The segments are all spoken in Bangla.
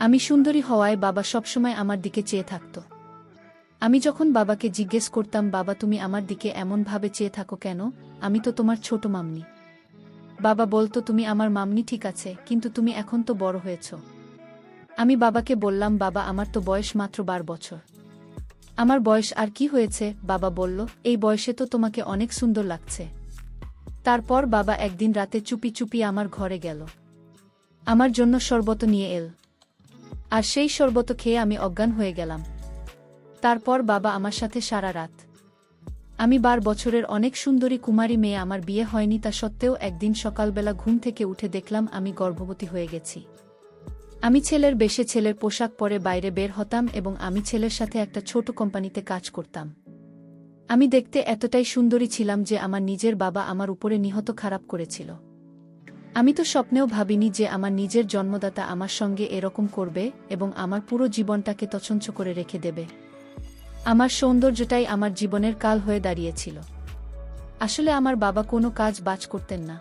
আমি সুন্দরী হওয়ায় বাবা সবসময় আমার দিকে চেয়ে থাকত। আমি যখন বাবাকে জিজ্ঞেস করতাম, বাবা তুমি আমার দিকে এমনভাবে চেয়ে থাকো কেন, আমি তো তোমার ছোট মামনি। বাবা বলতো, তুমি আমার মামনি ঠিক আছে, কিন্তু তুমি এখন তো বড় হয়েছ। আমি বাবাকে বললাম, বাবা আমার তো বয়স মাত্র 12 বছর। আমার বয়স আর কি হয়েছে? বাবা বলল, এই বয়সে তো তোমাকে অনেক সুন্দর লাগছে। তারপর বাবা একদিন রাতে চুপি চুপি আমার ঘরে গেল। আমার জন্য শরবত নিয়ে এল। আর সেই শরবত খেয়ে আমি অজ্ঞান হয়ে গেলাম। তারপর বাবা আমার সাথে সারা রাত। আমি 12 বছরের অনেক সুন্দরী কুমারী মেয়ে, আমার বিয়ে হয়নি, তা সত্ত্বেও একদিন সকালবেলা ঘুম থেকে উঠে দেখলাম আমি গর্ভবতী হয়ে গেছি। আমি ছেলের বেশে ছেলের পোশাক পরে বাইরে বের হতাম এবং আমি ছেলের সাথে একটা ছোট কোম্পানিতে কাজ করতাম। আমি দেখতে এতটাই সুন্দরী ছিলাম যে আমার নিজের বাবা আমার উপরে নিহত খারাপ করেছিল। আমি তো স্বপ্নেও ভাবিনি যে আমার নিজের জন্মদাতা আমার সঙ্গে এরকম করবে এবং আমার পুরো জীবনটাকে তছনছ করে রেখে দেবে। আমার সৌন্দর্যটাই আমার জীবনের কাল হয়ে দাঁড়িয়েছিল। আসলে আমার বাবা কোনো কাজ বাজ করতেন না।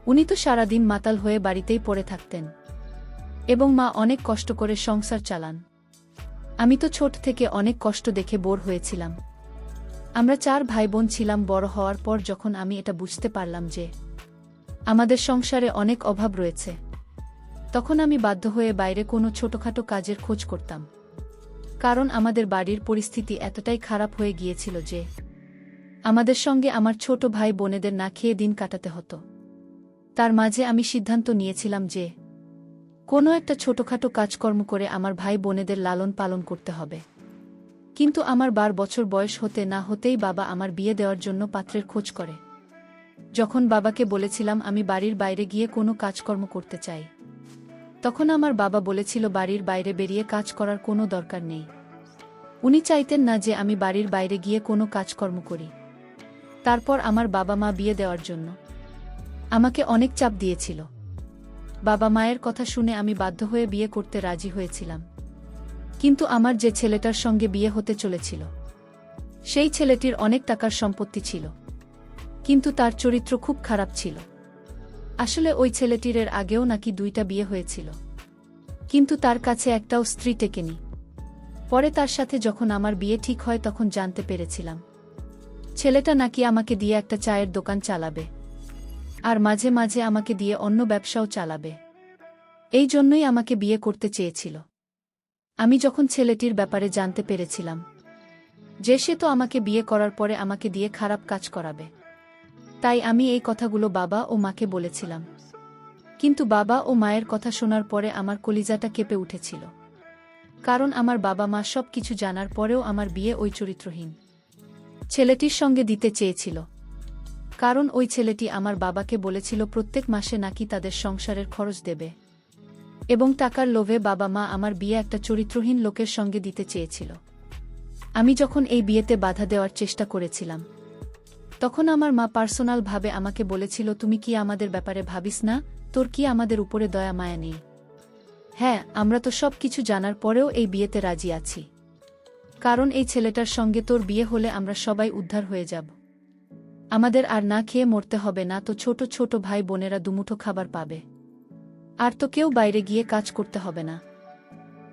উনি তো সারাদিন মাতাল হয়ে বাড়িতেই পড়ে থাকতেন এবং মা অনেক কষ্ট করে সংসার চালান। আমি তো ছোট থেকে অনেক কষ্ট দেখে বোর হয়েছিলাম। আমরা 4 ভাই বোন ছিলাম। বড় হওয়ার পর যখন আমি এটা বুঝতে পারলাম যে আমাদের সংসারে অনেক অভাব রয়েছে, তখন আমি বাধ্য হয়ে বাইরে কোনো ছোটখাটো কাজের খোঁজ করতাম। কারণ আমাদের বাড়ির পরিস্থিতি এতটাই খারাপ হয়ে গিয়েছিল যে আমাদের সঙ্গে আমার ছোট ভাই বোনেদের না খেয়ে দিন কাটাতে হতো। তার মাঝে আমি সিদ্ধান্ত নিয়েছিলাম যে কোনো একটা ছোটখাটো কাজকর্ম করে আমার ভাই বোনেদের লালন পালন করতে হবে। কিন্তু আমার 12 বছর বয়স হতে না হতেই বাবা আমার বিয়ে দেওয়ার জন্য পাত্রের খোঁজ করে। যখন বাবাকে বলেছিলাম আমি বাড়ির বাইরে গিয়ে কোনো কাজকর্ম করতে চাই, তখন আমার বাবা বলেছিল বাড়ির বাইরে বেরিয়ে কাজ করার কোনো দরকার নেই। উনি চাইতেন না যে আমি বাড়ির বাইরে গিয়ে কোনো কাজকর্ম করি। তারপর আমার বাবা মা বিয়ে দেওয়ার জন্য আমাকে অনেক চাপ দিয়েছিল। বাবা মায়ের কথা শুনে আমি বাধ্য হয়ে বিয়ে করতে রাজি হয়েছিলাম। কিন্তু আমার যে ছেলেটার সঙ্গে বিয়ে হতে চলেছিল, সেই ছেলেটির অনেক টাকার সম্পত্তি ছিল, কিন্তু তার চরিত্র খুব খারাপ ছিল। আসলে ওই ছেলেটির এর আগেও নাকি 2টা বিয়ে হয়েছিল, কিন্তু তার কাছে একটাও স্ত্রী টেকেনি। পরে তার সাথে যখন আমার বিয়ে ঠিক হয় তখন জানতে পেরেছিলাম ছেলেটা নাকি আমাকে দিয়ে একটা চায়ের দোকান চালাবে আর মাঝে মাঝে আমাকে দিয়ে অন্য ব্যবসাও চালাবে। এই জন্যই আমাকে বিয়ে করতে চেয়েছিল। আমি যখন ছেলেটির ব্যাপারে জানতে পেরেছিলাম যে সে তো আমাকে বিয়ে করার পরে আমাকে দিয়ে খারাপ কাজ করাবে, তাই আমি এই কথাগুলো বাবা ও মাকে বলেছিলাম। কিন্তু বাবা ও মায়ের কথা শোনার পরে আমার কলিজাটা কেঁপে উঠেছিল। কারণ আমার বাবা মা সব কিছু জানার পরেও আমার বিয়ে ওই চরিত্রহীন ছেলেটির সঙ্গে দিতে চেয়েছিল। কারণ ওই ছেলেটি আমার বাবাকে বলেছিল প্রত্যেক মাসে নাকি তাদের সংসারের খরচ দেবে, এবং টাকার লোভে বাবা মা আমার বিয়ে একটা চরিত্রহীন লোকের সঙ্গে দিতে চেয়েছিল। আমি যখন এই বিয়েতে বাধা দেওয়ার চেষ্টা করেছিলাম, তখন আমার মা পার্সোনালভাবে আমাকে বলেছিল, তুমি কি আমাদের ব্যাপারে ভাবিস না? তোর কি আমাদের উপরে দয়া মায়া নেই? হ্যাঁ, আমরা তো সব কিছু জানার পরেও এই বিয়েতে রাজি আছি। কারণ এই ছেলেটার সঙ্গে তোর বিয়ে হলে আমরা সবাই উদ্ধার হয়ে যাব। আমাদের আর না খেয়ে মরতে হবে না, তো ছোট ছোট ভাই বোনেরা দুমুঠো খাবার পাবে। আর তো কেউ বাইরে গিয়ে কাজ করতে হবে না।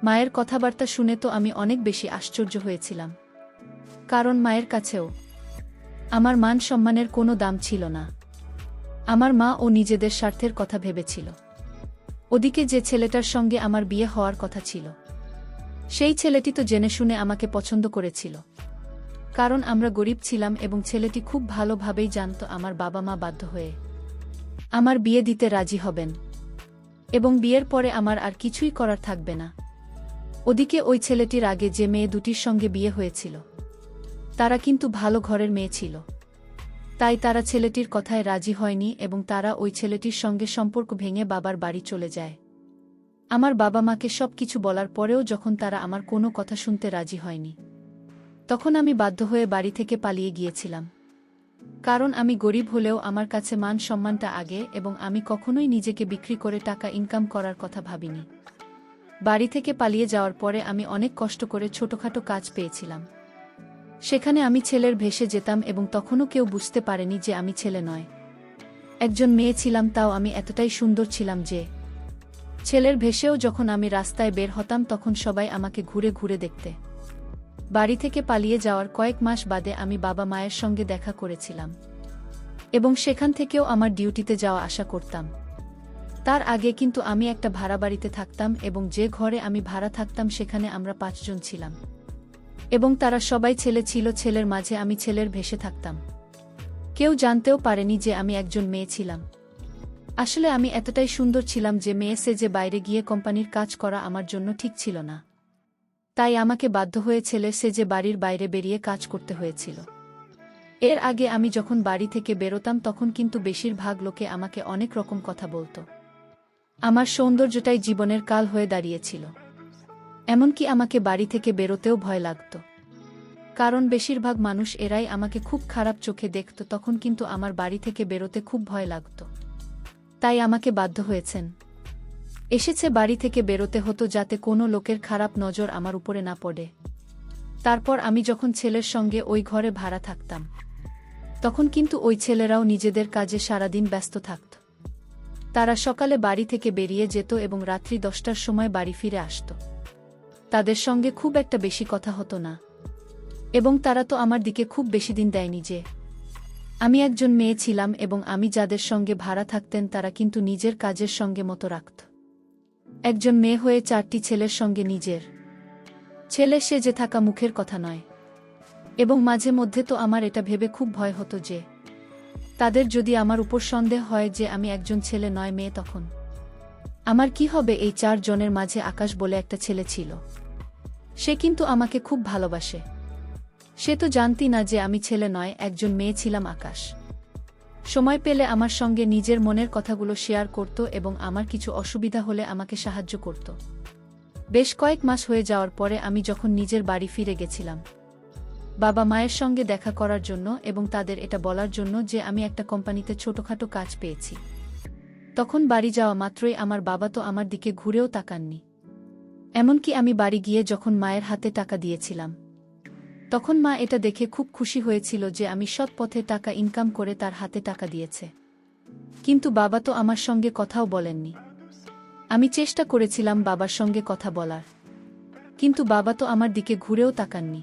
মায়ের কথাবার্তা শুনে তো আমি অনেক বেশি আশ্চর্য হয়েছিলাম। কারণ মায়ের কাছেও আমার মান সম্মানের কোনো দাম ছিল না। আমার মা ও নিজেদের স্বার্থের কথা ভেবেছিল। ওদিকে যে ছেলেটার সঙ্গে আমার বিয়ে হওয়ার কথা ছিল, সেই ছেলেটি তো জেনে শুনে আমাকে পছন্দ করেছিল। কারণ আমরা গরিব ছিলাম এবং ছেলেটি খুব ভালোভাবেই জানত আমার বাবা মা বাধ্য হয়ে আমার বিয়ে দিতে রাজি হবেন এবং বিয়ের পরে আমার আর কিছুই করার থাকবে না। ওদিকে ওই ছেলেটির আগে যে মেয়ে দুটির সঙ্গে বিয়ে হয়েছিল, তারা কিন্তু ভালো ঘরের মেয়ে ছিল। তাই তারা ছেলেটির কথায় রাজি হয়নি এবং তারা ওই ছেলেটির সঙ্গে সম্পর্ক ভেঙে বাবার বাড়ি চলে যায়। আমার বাবা মাকে সব কিছু বলার পরেও যখন তারা আমার কোনো কথা শুনতে রাজি হয়নি, তখন আমি বাধ্য হয়ে বাড়ি থেকে পালিয়ে গিয়েছিলাম। কারণ আমি গরিব হলেও আমার কাছে মান সম্মানটা আগে এবং আমি কখনোই নিজেকে বিক্রি করে টাকা ইনকাম করার কথা ভাবিনি। বাড়ি থেকে পালিয়ে যাওয়ার পরে আমি অনেক কষ্ট করে ছোটখাটো কাজ পেয়েছিলাম। সেখানে আমি ছেলের ভেসে যেতাম এবং তখনও কেউ বুঝতে পারেনি যে আমি ছেলে নয়, একজন মেয়ে ছিলাম। তাও আমি এতটাই সুন্দর ছিলাম যে ছেলের ভেসেও যখন আমি রাস্তায় বের হতাম তখন সবাই আমাকে ঘুরে ঘুরে দেখতে। বাড়ি থেকে পালিয়ে যাওয়ার কয়েক মাস বাদে আমি বাবা মায়ের সঙ্গে দেখা করেছিলাম এবং সেখান থেকেও আমার ডিউটিতে যাওয়া আসা করতাম। তার আগে কিন্তু আমি একটা ভাড়া বাড়িতে থাকতাম এবং যে ঘরে আমি ভাড়া থাকতাম সেখানে আমরা 5 জন ছিলাম এবং তারা সবাই ছেলে ছিল। ছেলের মাঝে আমি ছেলের ভেসে থাকতাম। কেউ জানতেও পারেনি যে আমি একজন মেয়ে ছিলাম। আসলে আমি এতটাই সুন্দর ছিলাম যে মেয়ে সেজে বাইরে গিয়ে কোম্পানির কাজ করা আমার জন্য ঠিক ছিল না। তাই আমাকে বাধ্য হয়ে ছেলে সেজে বাড়ির বাইরে বেরিয়ে কাজ করতে হয়েছিল। এর আগে আমি যখন বাড়ি থেকে বেরোতাম তখন কিন্তু বেশিরভাগ লোকে আমাকে অনেক রকম কথা বলতো। আমার সৌন্দর্যটাই জীবনের কাল হয়ে দাঁড়িয়েছিল। এমনকি আমাকে বাড়ি থেকে বেরোতেও ভয় লাগত, কারণ বেশিরভাগ মানুষ এরাই আমাকে খুব খারাপ চোখে দেখত। তখন কিন্তু আমার বাড়ি থেকে বেরোতে খুব ভয় লাগত। তাই আমাকে বাধ্য এসেছে বাড়ি থেকে বেরোতে হতো যাতে কোনো লোকের খারাপ নজর আমার উপরে না পড়ে। তারপর আমি যখন ছেলের সঙ্গে ওই ঘরে ভাড়া থাকতাম তখন কিন্তু ওই ছেলেরাও নিজেদের কাজে সারাদিন ব্যস্ত থাকত। তারা সকালে বাড়ি থেকে বেরিয়ে যেত এবং রাত্রি 10টার সময় বাড়ি ফিরে আসত। তাদের সঙ্গে খুব একটা বেশি কথা হতো না এবং তারা তো আমার দিকে খুব বেশি দিন দেয়নি যে আমি একজন মেয়ে ছিলাম এবং আমি যাদের সঙ্গে ভাড়া থাকতেন তারা কিন্তু নিজের কাজের সঙ্গে মতো রাখত। একজন মেয়ে হয়ে 4টি ছেলের সঙ্গে নিজের ছেলে সেজে থাকা মুখের কথা নয়। এবং মাঝে মধ্যে তো আমার এটা ভেবে খুব ভয় হতো যে তাদের যদি আমার উপর সন্দেহ হয় যে আমি একজন ছেলে নয় মেয়ে, তখন আমার কি হবে। এই 4 জনের মাঝে আকাশ বলে একটা ছেলে ছিল। সে কিন্তু আমাকে খুব ভালোবাসে। সে তো জানতি না যে আমি ছেলে নয়, একজন মেয়ে ছিলাম। আকাশ সময় পেলে আমার সঙ্গে নিজের মনের কথাগুলো শেয়ার করত এবং আমার কিছু অসুবিধা হলে আমাকে সাহায্য করত। বেশ কয়েক মাস হয়ে যাওয়ার পরে আমি যখন নিজের বাড়ি ফিরে গেছিলাম বাবা মায়ের সঙ্গে দেখা করার জন্য এবং তাদের এটা বলার জন্য যে আমি একটা কোম্পানিতে ছোটখাটো কাজ পেয়েছি, তখন বাড়ি যাওয়া মাত্রই আমার বাবা তো আমার দিকে ঘুরেও তাকাননি। এমনকি আমি বাড়ি গিয়ে যখন মায়ের হাতে টাকা দিয়েছিলাম তখন মা এটা দেখে খুব খুশি হয়েছিল যে আমি সৎ পথে টাকা ইনকাম করে তার হাতে টাকা দিয়েছে। কিন্তু বাবা তো আমার সঙ্গে কথাও বলেননি। আমি চেষ্টা করেছিলাম বাবার সঙ্গে কথা বলার, কিন্তু বাবা তো আমার দিকে ঘুরেও তাকাননি।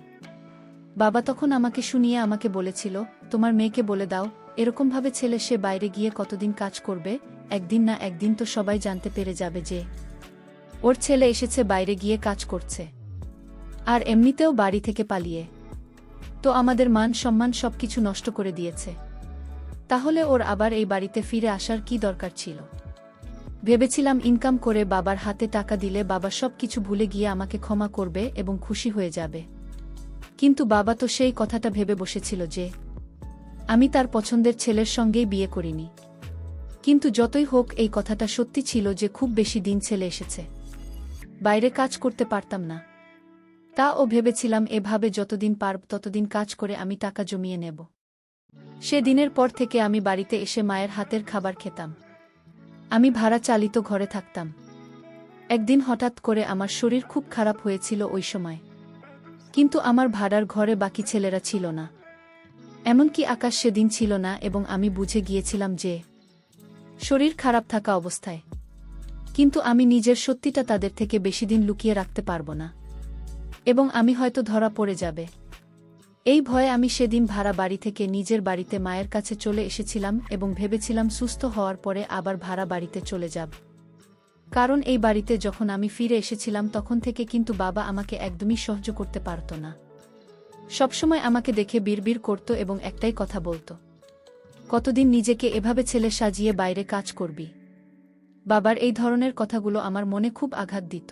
বাবা তখন আমাকে শুনিয়ে আমাকে বলেছিল, তোমার মেয়েকে বলে দাও এরকমভাবে ছেলে সে বাইরে গিয়ে কতদিন কাজ করবে, একদিন না একদিন তো সবাই জানতে পেরে যাবে যে ওর ছেলে এসেছে বাইরে গিয়ে কাজ করছে, আর এমনিতেও বাড়ি থেকে পালিয়ে তো আমাদের মান সম্মান সবকিছু নষ্ট করে দিয়েছে। তাহলে ওর আবার এই বাড়িতে ফিরে আসার কি দরকার ছিল। ভেবেছিলাম ইনকাম করে বাবার হাতে টাকা দিলে বাবা সবকিছু ভুলে গিয়ে আমাকে ক্ষমা করবে এবং খুশি হয়ে যাবে। কিন্তু বাবা তো সেই কথাটা ভেবে বসেছিল যে আমি তার পছন্দের ছেলের সঙ্গেই বিয়ে করিনি। কিন্তু যতই হোক এই কথাটা সত্যি ছিল যে খুব বেশি দিন ছেলে এসেছে বাইরে কাজ করতে পারতাম না। তা ও ভেবেছিলাম এভাবে যতদিন পারব ততদিন কাজ করে আমি টাকা জমিয়ে নেব। সে দিনের পর থেকে আমি বাড়িতে এসে মায়ের হাতের খাবার খেতাম। আমি ভাড়া চালিত ঘরে থাকতাম। একদিন হঠাৎ করে আমার শরীর খুব খারাপ হয়েছিল ওই সময়, কিন্তু আমার ভাড়ার ঘরে বাকি ছেলেরা ছিল না, এমনকি আকাশ সেদিন ছিল না এবং আমি বুঝে গিয়েছিলাম যে শরীর খারাপ থাকা অবস্থায় কিন্তু আমি নিজের সত্যিটা তাদের থেকে বেশি দিন লুকিয়ে রাখতে পারবো না এবং আমি হয়তো ধরা পড়ে যাবে। এই ভয়ে আমি সেদিন ভাড়া বাড়ি থেকে নিজের বাড়িতে মায়ের কাছে চলে এসেছিলাম এবং ভেবেছিলাম সুস্থ হওয়ার পরে আবার ভাড়া বাড়িতে চলে যাব। কারণ এই বাড়িতে যখন আমি ফিরে এসেছিলাম তখন থেকে কিন্তু বাবা আমাকে একদমই সহ্য করতে পারত না। সবসময় আমাকে দেখে বিড়বিড় করত এবং একটাই কথা বলতো, কতদিন নিজেকে এভাবে ছেলে সাজিয়ে বাইরে কাজ করবি। বাবার এই ধরনের কথাগুলো আমার মনে খুব আঘাত দিত।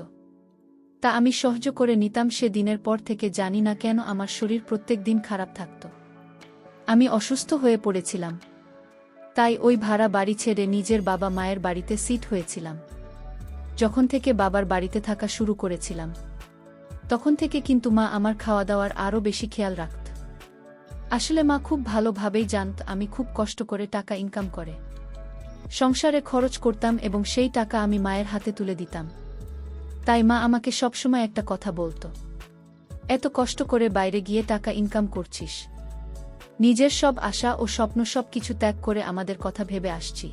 তা আমি সহ্য করে নিতাম। সে দিনের পর থেকে জানি না কেন আমার শরীর প্রত্যেক দিন খারাপ থাকত। আমি অসুস্থ হয়ে পড়েছিলাম। তাই ওই ভাড়া বাড়ি ছেড়ে নিজের বাবা মায়ের বাড়িতে সিট হয়েছিলাম। যখন থেকে বাবার বাড়িতে থাকা শুরু করেছিলাম তখন থেকে কিন্তু মা আমার খাওয়া দাওয়ার আরও বেশি খেয়াল রাখত। আসলে মা খুব ভালোভাবেই জানত আমি খুব কষ্ট করে টাকা ইনকাম করে সংসারে খরচ করতাম এবং সেই টাকা আমি মায়ের হাতে তুলে দিতাম। তাই মা আমাকে সবসময় একটা কথা বলতো, এত কষ্ট করে বাইরে গিয়ে টাকা ইনকাম করছিস, নিজের সব আশা ও স্বপ্ন সব কিছু ত্যাগ করে আমাদের কথা ভেবে আসছি,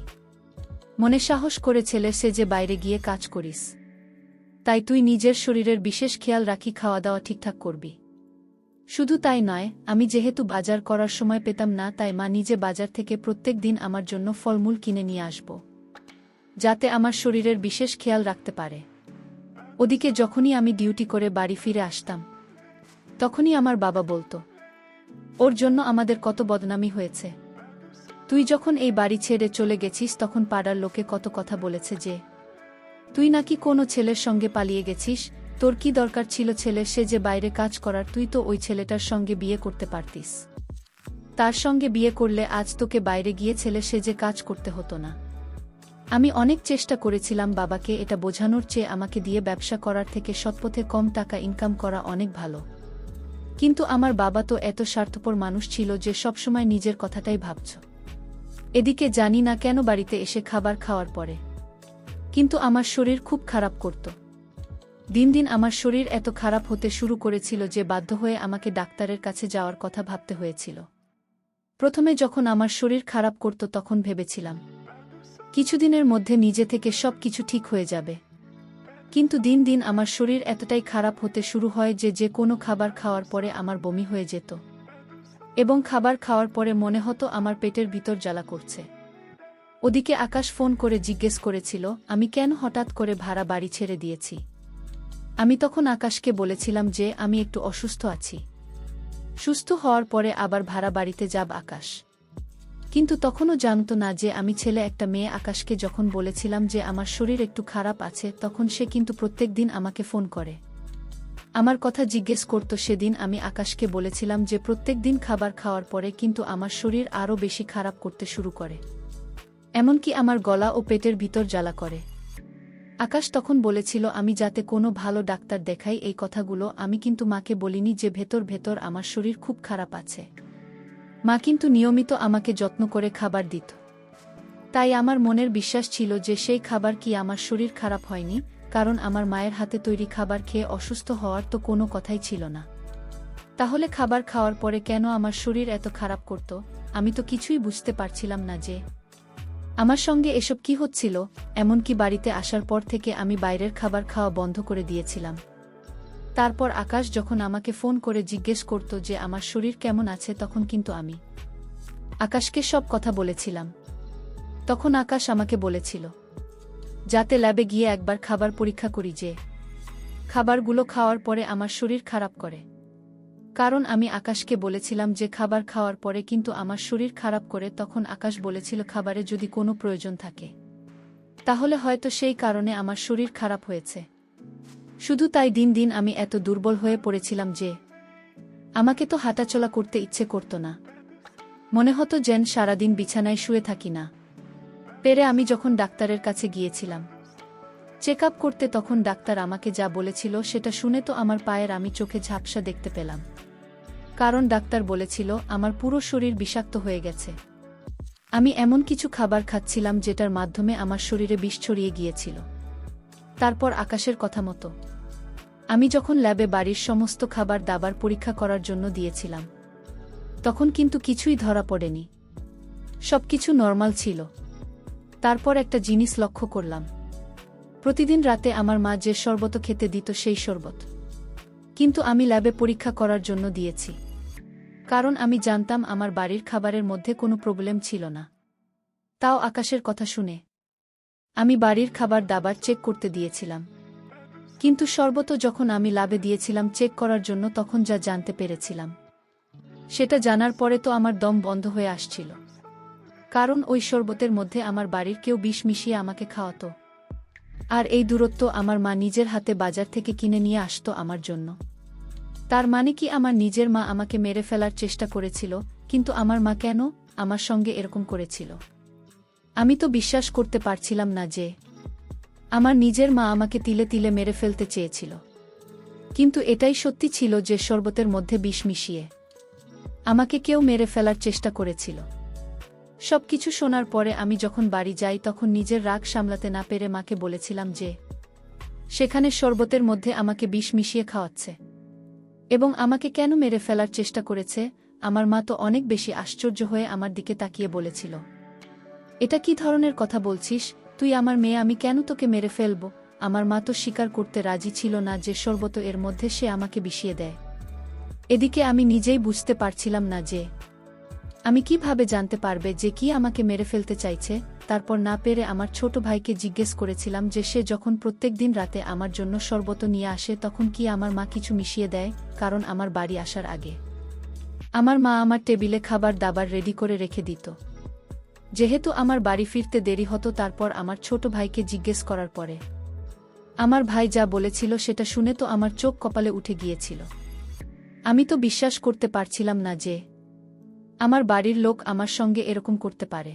মনে সাহস করে ছেলে সেজে বাইরে গিয়ে কাজ করিস। তাই তুই নিজের শরীরের বিশেষ খেয়াল রাখি, খাওয়া দাওয়া ঠিকঠাক করবি। শুধু তাই নয়, আমি যেহেতু বাজার করার সময় পেতাম না, তাই মা নিজে বাজার থেকে প্রত্যেক দিন আমার জন্য ফলমূল কিনে নিয়ে আসব, যাতে আমার শরীরের বিশেষ খেয়াল রাখতে পারে। ওদিকে যখনই আমি ডিউটি করে বাড়ি ফিরে আসতাম, তখনই আমার বাবা বলতো, ওর জন্য আমাদের কত বদনামি হয়েছে। তুই যখন এই বাড়ি ছেড়ে চলে গেছিস তখন পাড়ার লোকে কত কথা বলেছে যে তুই নাকি কোনো ছেলের সঙ্গে পালিয়ে গেছিস। তোর কি দরকার ছিল ছেলে সে যে বাইরে কাজ করার? তুই তো ওই ছেলেটার সঙ্গে বিয়ে করতে পারতিস। তার সঙ্গে বিয়ে করলে আজ তোকে বাইরে গিয়ে ছেলে সেজে কাজ করতে হতো না। আমি অনেক চেষ্টা করেছিলাম বাবাকে এটা বোঝানোর, চেয়ে আমাকে দিয়ে ব্যবসা করার থেকে সৎপথে কম টাকা ইনকাম করা অনেক ভালো। কিন্তু আমার বাবা তো এত স্বার্থপর মানুষ ছিল যে সবসময় নিজের কথাটাই ভাবছ। এদিকে জানি না কেন বাড়িতে এসে খাবার খাওয়ার পরে কিন্তু আমার শরীর খুব খারাপ করত। দিন দিন আমার শরীর এত খারাপ হতে শুরু করেছিল যে বাধ্য হয়ে আমাকে ডাক্তারের কাছে যাওয়ার কথা ভাবতে হয়েছিল। প্রথমে যখন আমার শরীর খারাপ করত তখন ভেবেছিলাম কিছুদিনের মধ্যে নিজে থেকে সব কিছু ঠিক হয়ে যাবে। কিন্তু দিন দিন আমার শরীর এতটাই খারাপ হতে শুরু হয় যে কোনো খাবার খাওয়ার পরে আমার বমি হয়ে যেত এবং খাবার খাওয়ার পরে মনে হতো আমার পেটের ভিতর জ্বালা করছে। ওদিকে আকাশ ফোন করে জিজ্ঞেস করেছিল আমি কেন হঠাৎ করে ভাড়া বাড়ি ছেড়ে দিয়েছি। আমি তখন আকাশকে বলেছিলাম যে আমি একটু অসুস্থ আছি, সুস্থ হওয়ার পরে আবার ভাড়া বাড়িতে যাব আকাশ। কিন্তু তখনও জানত না যে আমি ছেলে একটা মেয়ে। আকাশকে যখন বলেছিলাম যে আমার শরীর একটু খারাপ আছে, তখন সে কিন্তু প্রত্যেক দিন আমাকে ফোন করে আমার কথা জিজ্ঞেস করত। সেদিন আমি আকাশকে বলেছিলাম যে প্রত্যেক দিন খাবার খাওয়ার পরে কিন্তু আমার শরীর আরও বেশি খারাপ করতে শুরু করে, এমনকি আমার গলা ও পেটের ভিতর জ্বালা করে। আকাশ তখন বলেছিল আমি যাতে কোনো ভালো ডাক্তার দেখাই। এই কথাগুলো আমি কিন্তু মাকে বলিনি যে ভেতর ভেতর আমার শরীর খুব খারাপ আছে। মা কিন্তু নিয়মিত আমাকে যত্ন করে খাবার দিত, তাই আমার মনের বিশ্বাস ছিল যে সেই খাবার কি আমার শরীর খারাপ হয়নি, কারণ আমার মায়ের হাতে তৈরি খাবার খেয়ে অসুস্থ হওয়ার তো কোনো কথাই ছিল না। তাহলে খাবার খাওয়ার পরে কেন আমার শরীর এত খারাপ করত? আমি তো কিছুই বুঝতে পারছিলাম না যে আমার সঙ্গে এসব কি হচ্ছিল। এমনকি বাড়িতে আসার পর থেকে আমি বাইরের খাবার খাওয়া বন্ধ করে দিয়েছিলাম। তারপর আকাশ যখন আমাকে ফোন করে জিজ্ঞেস করত যে আমার শরীর কেমন আছে, তখন কিন্তু আমি আকাশকে সব কথা বলেছিলাম। তখন আকাশ আমাকে বলেছিল যাতে ল্যাবে গিয়ে একবার খাবার পরীক্ষা করি, যে খাবারগুলো খাওয়ার পরে আমার শরীর খারাপ করে। কারণ আমি আকাশকে বলেছিলাম যে খাবার খাওয়ার পরে কিন্তু আমার শরীর খারাপ করে। তখন আকাশ বলেছিল খাবারে যদি কোনো প্রয়োজন থাকে তাহলে হয়তো সেই কারণে আমার শরীর খারাপ হয়েছে। শুধু তাই দিন দিন আমি এত দুর্বল হয়ে পড়েছিলাম যে আমাকে তো হাঁটাচলা করতে ইচ্ছে করত না। মনে হতো যেন সারাদিন বিছানায় শুয়ে থাকি না পেরে। আমি যখন ডাক্তারের কাছে গিয়েছিলাম চেক আপ করতে, তখন ডাক্তার আমাকে যা বলেছিল সেটা শুনে তো আমার পায়ের আমি চোখে ঝাপসা দেখতে পেলাম। কারণ ডাক্তার বলেছিল আমার পুরো শরীর বিষাক্ত হয়ে গেছে। আমি এমন কিছু খাবার খাচ্ছিলাম যেটার মাধ্যমে আমার শরীরে বিষ ছড়িয়ে গিয়েছিল। তারপর আকাশের কথা মতো আমি যখন ল্যাবে বাড়ির সমস্ত খাবার দাবার পরীক্ষা করার জন্য দিয়েছিলাম, তখন কিন্তু কিছুই ধরা পড়েনি, সবকিছু নরমাল ছিল। তারপর একটা জিনিস লক্ষ্য করলাম, প্রতিদিন রাতে আমার মা যে শরবত খেতে দিত সেই শরবত কিন্তু আমি ল্যাবে পরীক্ষা করার জন্য দিয়েছি, কারণ আমি জানতাম আমার বাড়ির খাবারের মধ্যে কোনো প্রবলেম ছিল না। তাও আকাশের কথা শুনে আমি বাড়ির খাবার দাবার চেক করতে দিয়েছিলাম, কিন্তু শরবত যখন আমি ল্যাবে দিয়েছিলাম চেক করার জন্য, তখন যা জানতে পেরেছিলাম সেটা জানার পরে তো আমার দম বন্ধ হয়ে আসছিল। কারণ ওই শরবতের মধ্যে আমার বাড়ির কেউ বিষ মিশিয়ে আমাকে খাওয়াতো, আর এই দূরত্ব আমার মা নিজের হাতে বাজার থেকে কিনে নিয়ে আসতো আমার জন্য। তার মানে কি আমার নিজের মা আমাকে মেরে ফেলার চেষ্টা করেছিল? কিন্তু আমার মা কেন আমার সঙ্গে এরকম করেছিল? আমি তো বিশ্বাস করতে পারছিলাম না যে আমার নিজের মা আমাকে তিলে তিলে মেরে ফেলতে চেয়েছিল। কিন্তু এটাই সত্যি ছিল যে শরবতের মধ্যে বিষ মিশিয়ে আমাকে কেউ মেরে ফেলার চেষ্টা করেছিল। সবকিছু শোনার পরে আমি যখন বাড়ি যাই তখন নিজের রাগ সামলাতে না পেরে মাকে বলেছিলাম যে সেখানে শরবতের মধ্যে আমাকে বিষ মিশিয়ে খাওয়াচ্ছে এবং আমাকে কেন মেরে ফেলার চেষ্টা করেছে। আমার মা তো অনেক বেশি আশ্চর্য হয়ে আমার দিকে তাকিয়ে বলেছিল, এটা কি ধরনের কথা বলছিস? তুই আমার মেয়ে, আমি কেন তোকে মেরে ফেলব? আমার মা তো স্বীকার করতে রাজি ছিল না যে শরবত এর মধ্যে সে আমাকে বিষিয়ে দেয়। এদিকে আমি নিজেই বুঝতে পারছিলাম না যে আমি কিভাবে জানতে পারবে যে কি আমাকে মেরে ফেলতে চাইছে। তারপর না পেরে আমার ছোট ভাইকে জিজ্ঞেস করেছিলাম যে সে যখন প্রত্যেক দিন রাতে আমার জন্য শরবত নিয়ে আসে তখন কি আমার মা কিছু মিশিয়ে দেয়, কারণ আমার বাড়ি আসার আগে আমার মা আমার টেবিলে খাবার দাবার রেডি করে রেখে দিত। যেহেতু আমার বাড়ি ফিরতে দেরি হতো, তারপর আমার ছোট ভাইকে জিজ্ঞেস করার পরে আমার ভাই যা বলেছিল সেটা শুনে তো আমার চোখ কপালে উঠে গিয়েছিল। আমি তো বিশ্বাস করতে পারছিলাম না যে আমার বাড়ির লোক আমার সঙ্গে এরকম করতে পারে,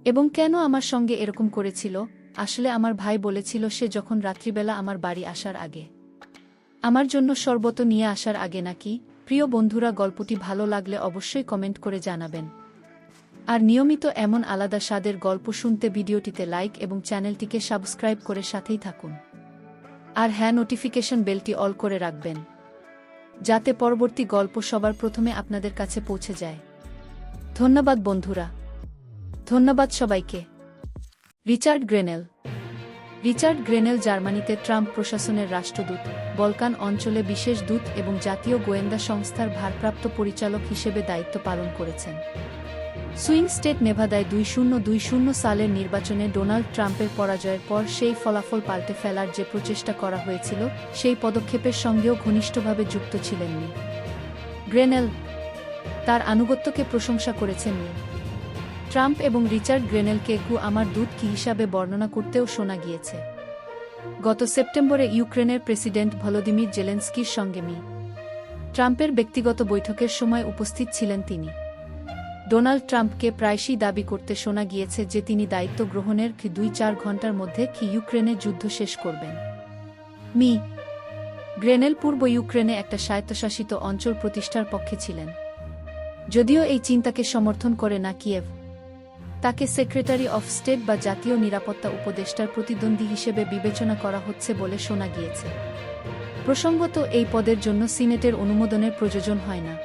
এবং কেন আমার সঙ্গে এরকম করেছিল। আসলে আমার ভাই বলেছিল সে যখন রাত্রিবেলা আমার বাড়ি আসার আগে আমার জন্য শরবত নিয়ে আসার আগে নাকি। প্রিয় বন্ধুরা, গল্পটি ভালো লাগলে অবশ্যই কমেন্ট করে জানাবেন। আর নিয়মিত এমন আলাদা স্বাদের গল্প শুনতে ভিডিওটিতে লাইক এবং চ্যানেলটিকে সাবস্ক্রাইব করে সাথেই থাকুন। আর হ্যাঁ, নোটিফিকেশন বেলটি অল করে রাখবেন যাতে পরবর্তী গল্প সবার প্রথমে আপনাদের কাছে পৌঁছে যায়। ধন্যবাদ বন্ধুরা, ধন্যবাদ সবাইকে। রিচার্ড গ্রেনেল। রিচার্ড গ্রেনেল জার্মানিতে ট্রাম্প প্রশাসনের রাষ্ট্রদূত, বলকান অঞ্চলে বিশেষ দূত এবং জাতীয় গোয়েন্দা সংস্থার ভারপ্রাপ্ত পরিচালক হিসেবে দায়িত্ব পালন করেছেন। সুইং স্টেট নেভাদায় 2020 সালের নির্বাচনে ডোনাল্ড ট্রাম্পের পরাজয়ের পর সেই ফলাফল পাল্টে ফেলার যে প্রচেষ্টা করা হয়েছিল সেই পদক্ষেপের সঙ্গেও ঘনিষ্ঠভাবে যুক্ত ছিলেন মি গ্রেনেল। তার আনুগত্যকে প্রশংসা করেছেন মি ট্রাম্প এবং রিচার্ড গ্রেনেলকে আমার দূত কি হিসাবে বর্ণনা করতেও শোনা গিয়েছে। গত সেপ্টেম্বরে ইউক্রেনের প্রেসিডেন্ট ভলোদিমির জেলেনস্কির সঙ্গে মি ট্রাম্পের ব্যক্তিগত বৈঠকের সময় উপস্থিত ছিলেন তিনি। ডোনাল্ড ট্রাম্পকে প্রায়শই দাবি করতে শোনা গিয়েছে যে তিনি দায়িত্ব গ্রহণের 2-4 ঘণ্টার মধ্যে ইউক্রেনে যুদ্ধ শেষ করবেন। মি গ্রেনেল পূর্ব ইউক্রেনে একটা স্বায়ত্তশাসিত অঞ্চল প্রতিষ্ঠার পক্ষে ছিলেন, যদিও এই চিন্তাকে সমর্থন করে না কিয়েভ। তাকে সেক্রেটারি অফ স্টেট বা জাতীয় নিরাপত্তা উপদেষ্টার প্রতিদ্বন্দ্বী হিসেবে বিবেচনা করা হচ্ছে বলে শোনা গিয়েছে। প্রসঙ্গত, এই পদের জন্য সিনেটের অনুমোদনের প্রয়োজন হয় না।